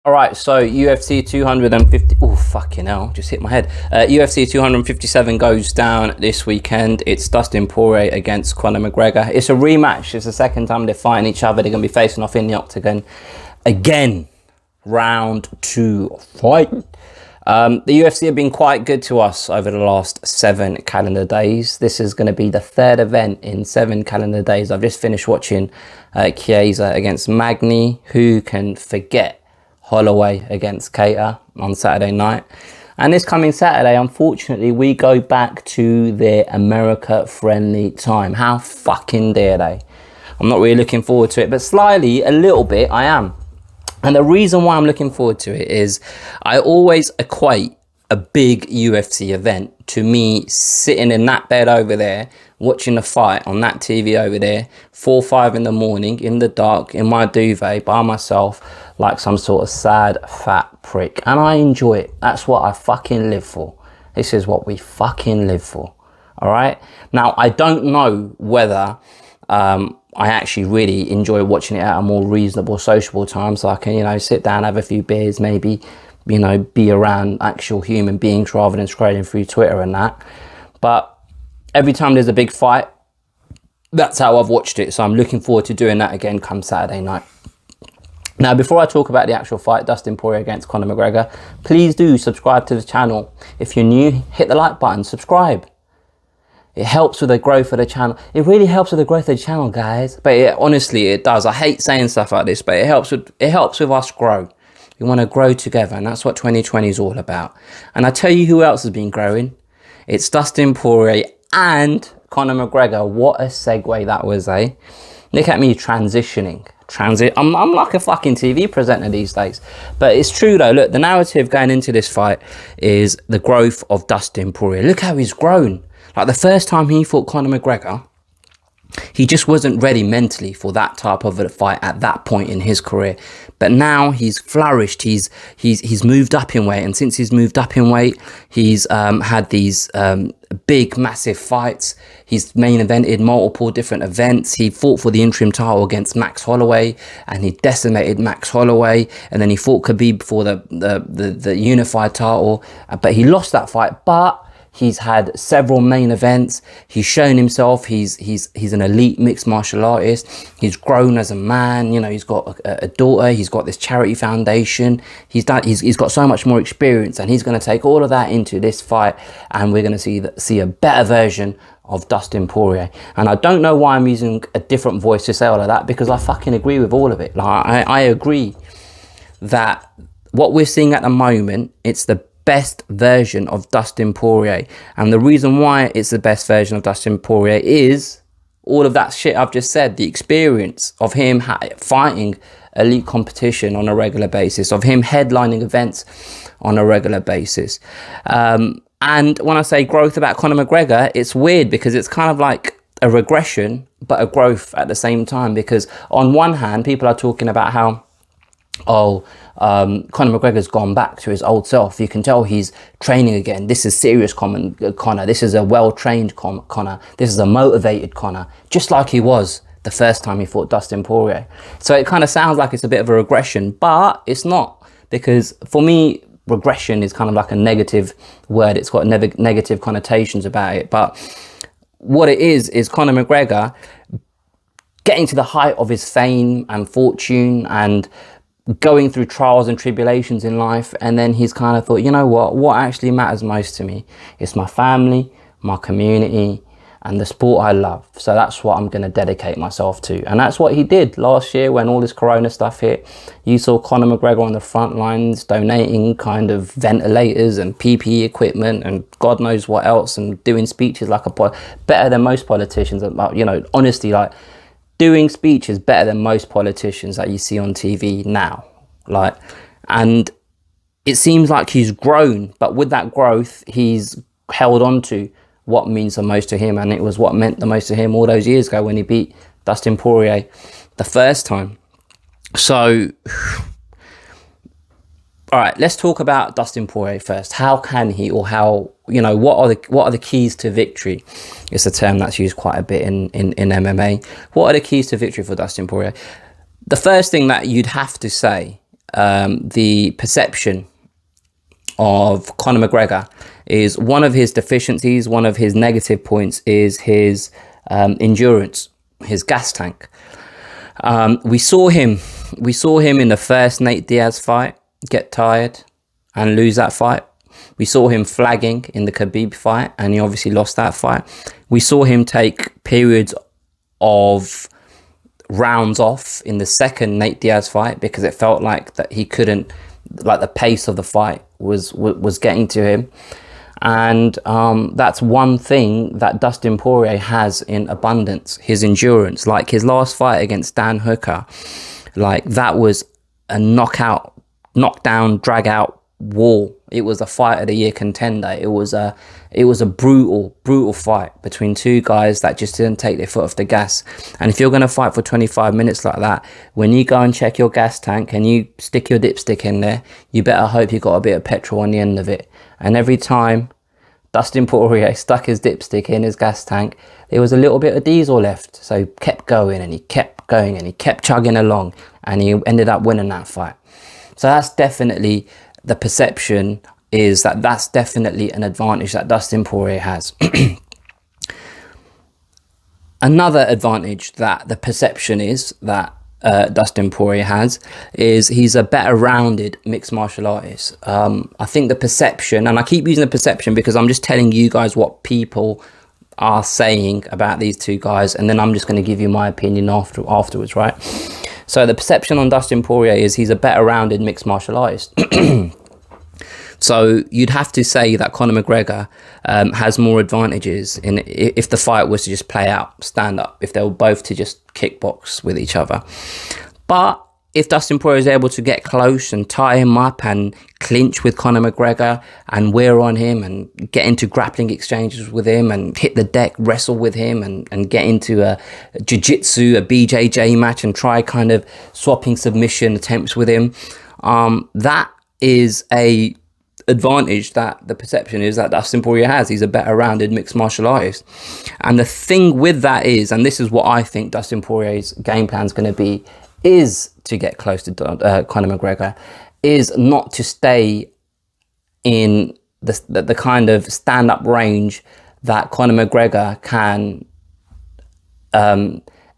All right, so UFC 250. Oh, fucking hell, just hit my head. UFC 257 goes down this weekend. It's Dustin Poirier against Conor McGregor. It's a rematch. It's the second time they're fighting each other. They're going to be facing off in the octagon again. Round two fight. The UFC have been quite good to us over the last 7 calendar days. This is going to be the third event in 7 calendar days. I've just finished watching Chiesa against Magny. Who can forget Holloway against Cater on Saturday night? And this coming Saturday, unfortunately, we go back to their America-friendly time. How fucking dare they? I'm not really looking forward to it, but slightly, a little bit, I am. And the reason why I'm looking forward to it is I always equate a big UFC event to me sitting in that bed over there, watching the fight on that TV over there, 4 or 5 in the morning, in the dark, in my duvet, by myself, like some sort of sad, fat prick. And I enjoy it. That's what I fucking live for. This is what we fucking live for. All right? Now, I don't know whether I actually really enjoy watching it at a more reasonable, sociable time, so I can, sit down, have a few beers, maybe, be around actual human beings rather than scrolling through Twitter and that. But every time there's a big fight, that's how I've watched it. So I'm looking forward to doing that again come Saturday night. Now, before I talk about the actual fight, Dustin Poirier against Conor McGregor, please do subscribe to the channel. If you're new, hit the like button, subscribe. It helps with the growth of the channel. It really helps with the growth of the channel, guys. But honestly, it does. I hate saying stuff like this, but it helps with us grow. We want to grow together, and that's what 2020 is all about. And I tell you who else has been growing. It's Dustin Poirier and Conor McGregor. What a segue that was, eh? Look at me transitioning. I'm like a fucking TV presenter these days. But it's true though. Look, the narrative going into this fight is the growth of Dustin Poirier. Look how he's grown. Like the first time he fought Conor McGregor, he just wasn't ready mentally for that type of a fight at that point in his career. But now he's flourished. He's moved up in weight, and since he's moved up in weight, he's had these big, massive fights. He's main evented multiple different events. He fought for the interim title against Max Holloway, and he decimated Max Holloway. And then he fought Khabib for the unified title, but he lost that fight. But he's had several main events. He's shown himself. He's an elite mixed martial artist. He's grown as a man. He's got a daughter. He's got this charity foundation. He's got so much more experience, and he's going to take all of that into this fight, and we're going to see a better version of Dustin Poirier. And I don't know why I'm using a different voice to say all of that, because I fucking agree with all of it. Like I agree that what we're seeing at the moment, it's the best version of Dustin Poirier. And the reason why it's the best version of Dustin Poirier is all of that shit I've just said. The experience of him fighting elite competition on a regular basis, of him headlining events on a regular basis. And when I say growth about Conor McGregor, it's weird because it's kind of like a regression but a growth at the same time, because on one hand people are talking about how Conor McGregor's gone back to his old self. You can tell he's training again. This is serious Conor. This is a well-trained Conor. This is a motivated Conor, just like he was the first time he fought Dustin Poirier. So it kind of sounds like it's a bit of a regression, but it's not, because for me, regression is kind of like a negative word. It's got negative connotations about it. But what it is Conor McGregor getting to the height of his fame and fortune and going through trials and tribulations in life, and then he's kind of thought, you know what actually matters most to me? It's my family, my community, and the sport I love. So that's what I'm going to dedicate myself to. And that's what he did last year when all this corona stuff hit. You saw Conor McGregor on the front lines donating kind of ventilators and PPE equipment and God knows what else, and doing speeches like better than most politicians. Honestly, like, doing speeches better than most politicians that you see on TV now. And it seems like he's grown, but with that growth, he's held on to what means the most to him, and it was what meant the most to him all those years ago when he beat Dustin Poirier the first time. So, all right, let's talk about Dustin Poirier first. How can he, or how, what are the keys to victory? It's a term that's used quite a bit in MMA. What are the keys to victory for Dustin Poirier? The first thing that you'd have to say the perception of Conor McGregor is one of his deficiencies, one of his negative points is his endurance, his gas tank. We saw him in the first Nate Diaz fight get tired and lose that fight. We saw him flagging in the Khabib fight, and he obviously lost that fight. We saw him take periods of rounds off in the second Nate Diaz fight because it felt like that he couldn't, like the pace of the fight was getting to him. And that's one thing that Dustin Poirier has in abundance, his endurance. Like his last fight against Dan Hooker, like that was a knockdown, drag out war. It was a fight of the year contender. It was a brutal fight between two guys that just didn't take their foot off the gas. And if you're going to fight for 25 minutes like that, when you go and check your gas tank and you stick your dipstick in there, you better hope you got a bit of petrol on the end of it. And every time Dustin Poirier stuck his dipstick in his gas tank, there was a little bit of diesel left. So he kept going and he kept going and he kept chugging along, and he ended up winning that fight. So that's definitely the perception, is that that's definitely an advantage that Dustin Poirier has. Another advantage that the perception is that Dustin Poirier has is he's a better rounded mixed martial artist. I think the perception, and I keep using the perception because I'm just telling you guys what people are saying about these two guys, and then I'm just going to give you my opinion afterwards, right? So the perception on Dustin Poirier is he's a better rounded mixed martial artist. So you'd have to say that Conor McGregor has more advantages if the fight was to just play out, stand up, if they were both to just kickbox with each other. But if Dustin Poirier is able to get close and tie him up and clinch with Conor McGregor and wear on him and get into grappling exchanges with him and hit the deck, wrestle with him and get into a jiu-jitsu, a BJJ match and try kind of swapping submission attempts with him, that is a advantage that the perception is that Dustin Poirier has. He's a better rounded mixed martial artist. And the thing with that is, and this is what I think Dustin Poirier's game plan is going to be, is to get close to Conor McGregor, is not to stay in the kind of stand-up range that Conor McGregor can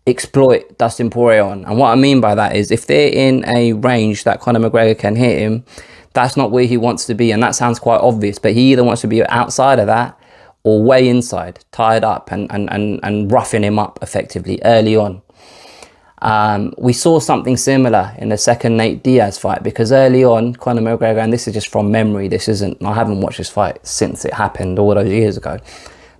exploit Dustin Poirier on. And what I mean by that is if they're in a range that Conor McGregor can hit him, that's not where he wants to be. And that sounds quite obvious, but he either wants to be outside of that or way inside, tied up and roughing him up effectively early on. We saw something similar in the second Nate Diaz fight, because early on, Conor McGregor, and this is just from memory, I haven't watched this fight since it happened all those years ago.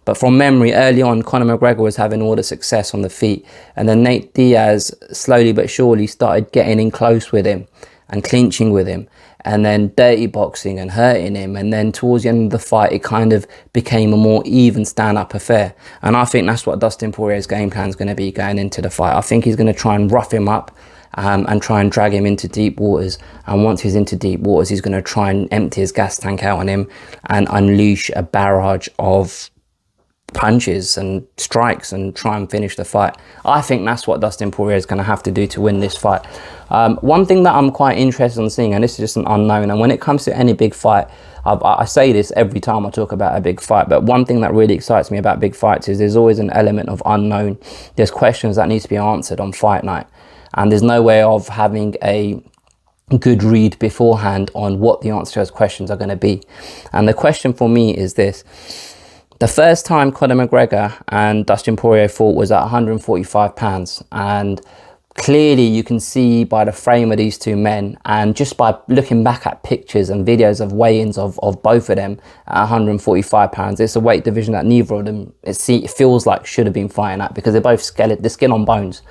But from memory, early on, Conor McGregor was having all the success on the feet. And then Nate Diaz, slowly but surely, started getting in close with him and clinching with him. And then dirty boxing and hurting him. And then towards the end of the fight, it kind of became a more even stand-up affair. And I think that's what Dustin Poirier's game plan is going to be going into the fight. I think he's going to try and rough him up and try and drag him into deep waters. And once he's into deep waters, he's going to try and empty his gas tank out on him and unleash a barrage of punches and strikes and try and finish the fight. I think that's what Dustin Poirier is going to have to do to win this fight. One thing that I'm quite interested in seeing, and this is just an unknown, and when it comes to any big fight, I say this every time I talk about a big fight, but one thing that really excites me about big fights is there's always an element of unknown. There's questions that need to be answered on fight night, and there's no way of having a good read beforehand on what the answer to those questions are going to be. And the question for me is this: the first time Conor McGregor and Dustin Poirier fought was at 145 pounds, and clearly you can see by the frame of these two men, and just by looking back at pictures and videos of weigh-ins of both of them at 145 pounds, it's a weight division that neither of them it feels like should have been fighting at, because they're both the skin on bones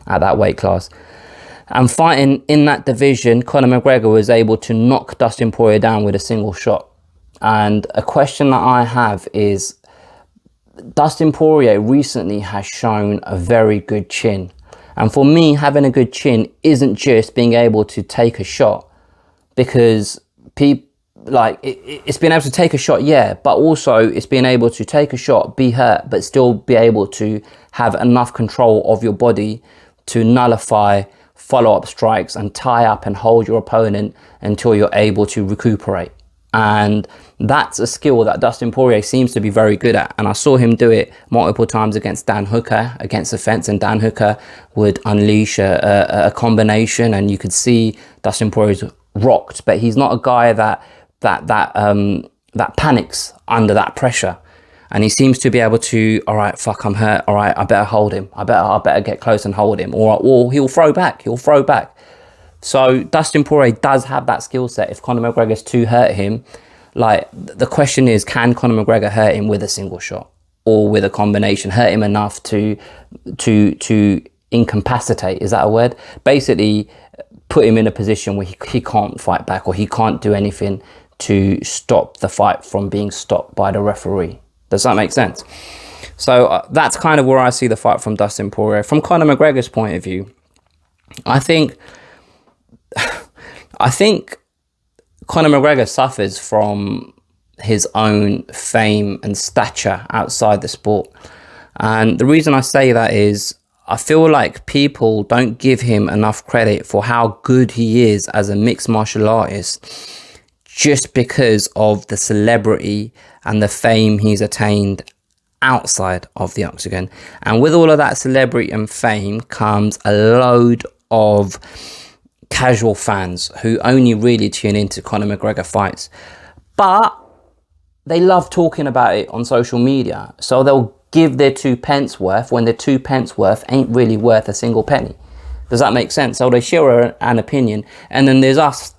at that weight class. And fighting in that division, Conor McGregor was able to knock Dustin Poirier down with a single shot. And a question that I have is, Dustin Poirier recently has shown a very good chin. And for me, having a good chin isn't just being able to take a shot, because it's being able to take a shot, yeah, but also it's being able to take a shot, be hurt, but still be able to have enough control of your body to nullify follow-up strikes and tie up and hold your opponent until you're able to recuperate. And that's a skill that Dustin Poirier seems to be very good at. And I saw him do it multiple times against Dan Hooker, against the fence, and Dan Hooker would unleash a combination, and you could see Dustin Poirier's rocked. But he's not a guy that panics under that pressure. And he seems to be able to, all right, fuck, I'm hurt. All right, I better hold him. I better get close and hold him. Or he'll throw back. So Dustin Poirier does have that skill set. If Conor McGregor's to hurt him, like, the question is, can Conor McGregor hurt him with a single shot or with a combination? Hurt him enough to incapacitate, is that a word? Basically, put him in a position where he can't fight back, or he can't do anything to stop the fight from being stopped by the referee. Does that make sense? So that's kind of where I see the fight from Dustin Poirier. From Conor McGregor's point of view, I think Conor McGregor suffers from his own fame and stature outside the sport. And the reason I say that is I feel like people don't give him enough credit for how good he is as a mixed martial artist, just because of the celebrity and the fame he's attained outside of the octagon. And with all of that celebrity and fame comes a load of casual fans who only really tune into Conor McGregor fights, but they love talking about it on social media, so they'll give their 2 pence worth when their 2 pence worth ain't really worth a single penny. Does that make sense? So they share an opinion, and then there's us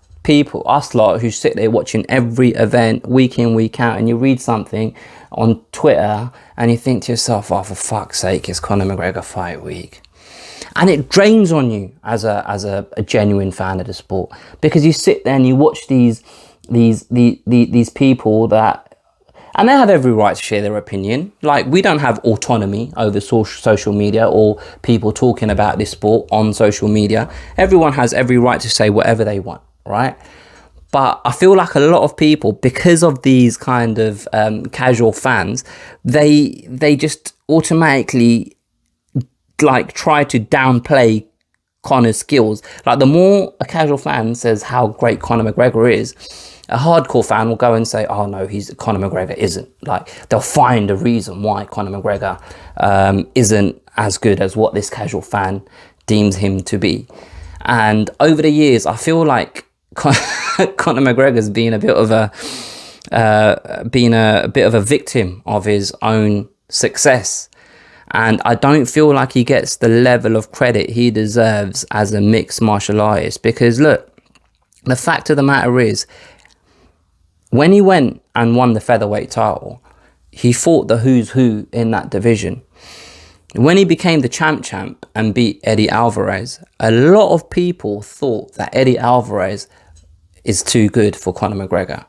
lot who sit there watching every event week in, week out, and you read something on Twitter and you think to yourself, oh, for fuck's sake, it's Conor McGregor fight week. And it drains on you as a genuine fan of the sport, because you sit there and you watch these people that, and they have every right to share their opinion. Like, we don't have autonomy over social media or people talking about this sport on social media. Everyone has every right to say whatever they want, right? But I feel like a lot of people, because of these kind of casual fans, they just automatically like try to downplay Conor's skills. Like, the more a casual fan says how great Conor McGregor is, a hardcore fan will go and say, oh no, Conor McGregor isn't. Like, they'll find a reason why Conor McGregor isn't as good as what this casual fan deems him to be. And over the years, I feel like Conor McGregor's been a bit of a victim of his own success. And I don't feel like he gets the level of credit he deserves as a mixed martial artist. Because look, the fact of the matter is, when he went and won the featherweight title, he fought the who's who in that division. When he became the champ and beat Eddie Alvarez, a lot of people thought that Eddie Alvarez is too good for Conor McGregor.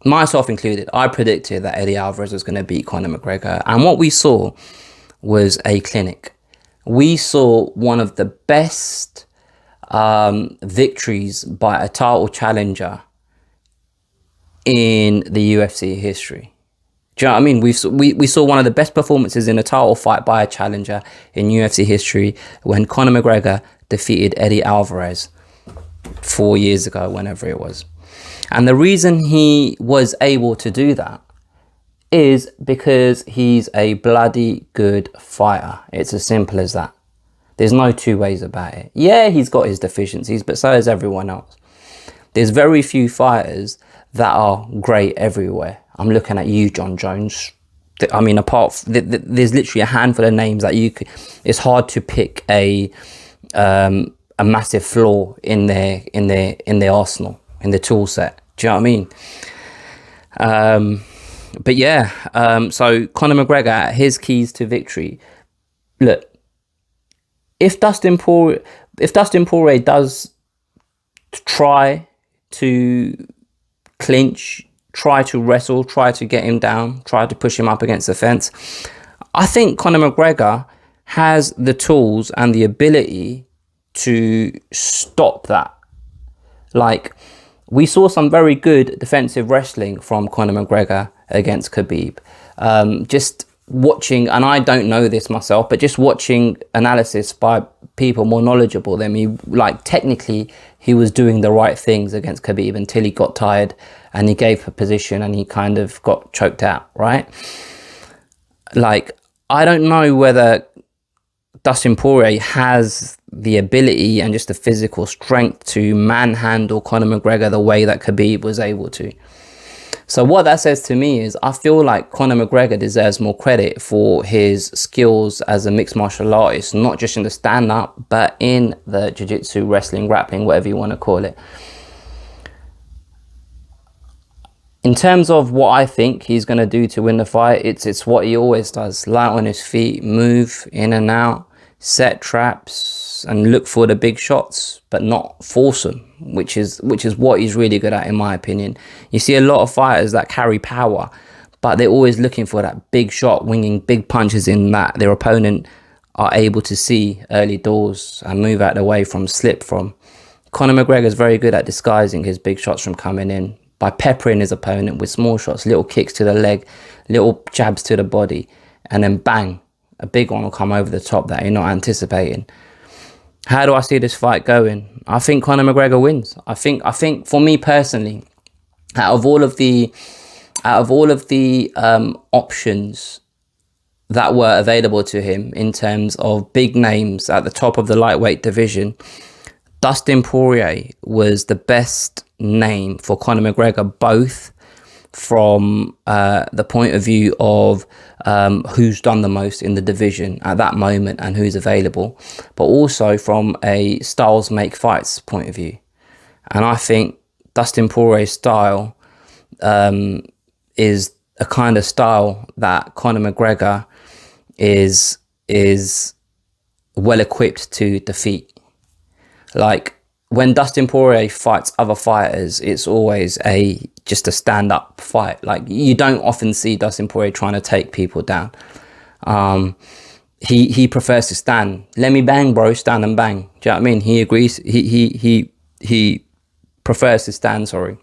Myself included, I predicted that Eddie Alvarez was going to beat Conor McGregor. And what we saw was a clinic. We saw one of the best victories by a title challenger in the UFC history. Do you know what I mean? We saw one of the best performances in a title fight by a challenger in UFC history when Conor McGregor defeated Eddie Alvarez 4 years ago, whenever it was. And the reason he was able to do that is because he's a bloody good fighter. It's as simple as that. There's no two ways about it. Yeah, he's got his deficiencies, but so has everyone else. There's very few fighters that are great everywhere. I'm looking at you, John Jones. I mean, there's literally a handful of names that you could. It's hard to pick a massive flaw in their arsenal, in the tool set. Do you know what I mean? But yeah, so Conor McGregor, his keys to victory. Look, if Dustin Poirier does try to clinch, try to wrestle, try to get him down, try to push him up against the fence, I think Conor McGregor has the tools and the ability to stop that. Like, we saw some very good defensive wrestling from Conor McGregor against Khabib. Just watching, and I don't know this myself, but just watching analysis by people more knowledgeable than me, like technically he was doing the right things against Khabib until he got tired and he gave a position and he kind of got choked out, right? Like, I don't know whether Dustin Poirier has the ability and just the physical strength to manhandle Conor McGregor the way that Khabib was able to. So what that says to me is I feel like Conor McGregor deserves more credit for his skills as a mixed martial artist, not just in the stand-up, but in the jiu-jitsu, wrestling, grappling, whatever you want to call it. In terms of what I think he's going to do to win the fight, it's what he always does. Light on his feet, move in and out, set traps and look for the big shots, but not force them, which is what he's really good at, in my opinion. You see a lot of fighters that carry power, but they're always looking for that big shot, winging big punches in that their opponent are able to see early doors and move out of the way from, slip from. Conor McGregor is very good at disguising his big shots from coming in by peppering his opponent with small shots, little kicks to the leg, little jabs to the body, and then bang, a big one will come over the top that you're not anticipating. How do I see this fight going? I think Conor McGregor wins. I think for me personally, out of all of the options that were available to him in terms of big names at the top of the lightweight division, Dustin Poirier was the best name for Conor McGregor, both from the point of view of who's done the most in the division at that moment and who's available, but also from a styles make fights point of view. And I think Dustin Poirier's style is a kind of style that Conor McGregor is well equipped to defeat. Like, when Dustin Poirier fights other fighters, it's always just a stand-up fight. Like, you don't often see Dustin Poirier trying to take people down. He prefers to stand. Let me bang, bro. Stand and bang. Do you know what I mean? He agrees. He prefers to stand. Sorry.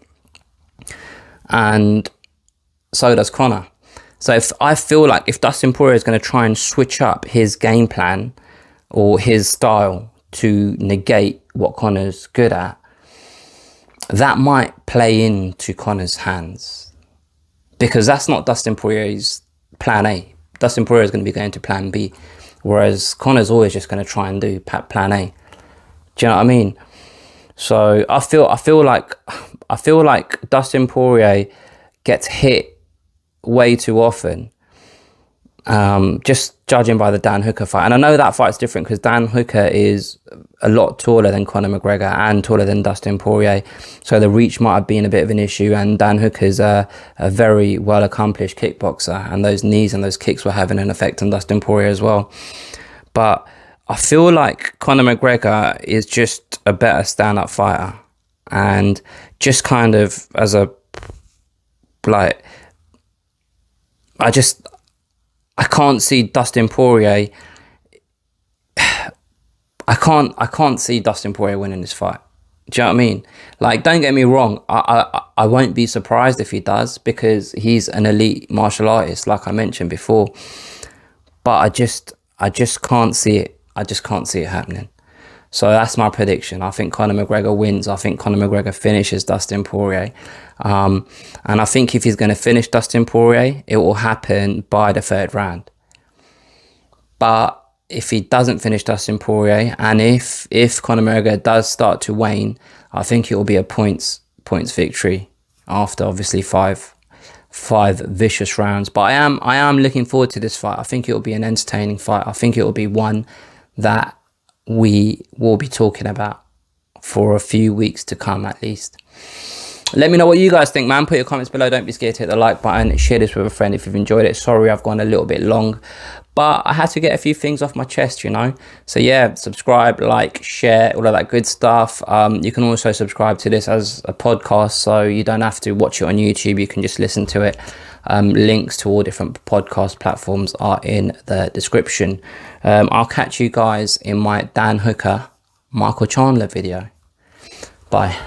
And so does Conor. So I feel like if Dustin Poirier is going to try and switch up his game plan or his style to negate what Conor's good at, that might play into Conor's hands, because that's not Dustin Poirier's plan A. Dustin Poirier is going to be going to plan B, whereas Conor's always just going to try and do plan A. Do you know what I mean? So I feel like Dustin Poirier gets hit way too often, just judging by the Dan Hooker fight. And I know that fight's different because Dan Hooker is a lot taller than Conor McGregor and taller than Dustin Poirier, so the reach might have been a bit of an issue, and Dan Hooker's a very well accomplished kickboxer, and those knees and those kicks were having an effect on Dustin Poirier as well. But I feel like Conor McGregor is just a better stand-up fighter, and just kind of as a, like, I can't see Dustin Poirier. I can't see Dustin Poirier winning this fight. Do you know what I mean? Like, don't get me wrong. I won't be surprised if he does, because he's an elite martial artist, like I mentioned before. But I just can't see it. I just can't see it happening. So that's my prediction. I think Conor McGregor wins. I think Conor McGregor finishes Dustin Poirier. And I think if he's going to finish Dustin Poirier, it will happen by the third round. But if he doesn't finish Dustin Poirier, and if Conor McGregor does start to wane, I think it will be a points victory after obviously five vicious rounds. But I am looking forward to this fight. I think it will be an entertaining fight. I think it will be one that we will be talking about for a few weeks to come at least. Let me know what you guys think, man. Put your comments below. Don't be scared to hit the like button. Share this with a friend if you've enjoyed it. Sorry I've gone a little bit long, but I had to get a few things off my chest, you know. So yeah, subscribe, like, share, all of that good stuff. You can also subscribe to this as a podcast, so you don't have to watch it on YouTube. You can just listen to it. Links to all different podcast platforms are in the description. I'll catch you guys in my Dan Hooker, Michael Chandler video. Bye.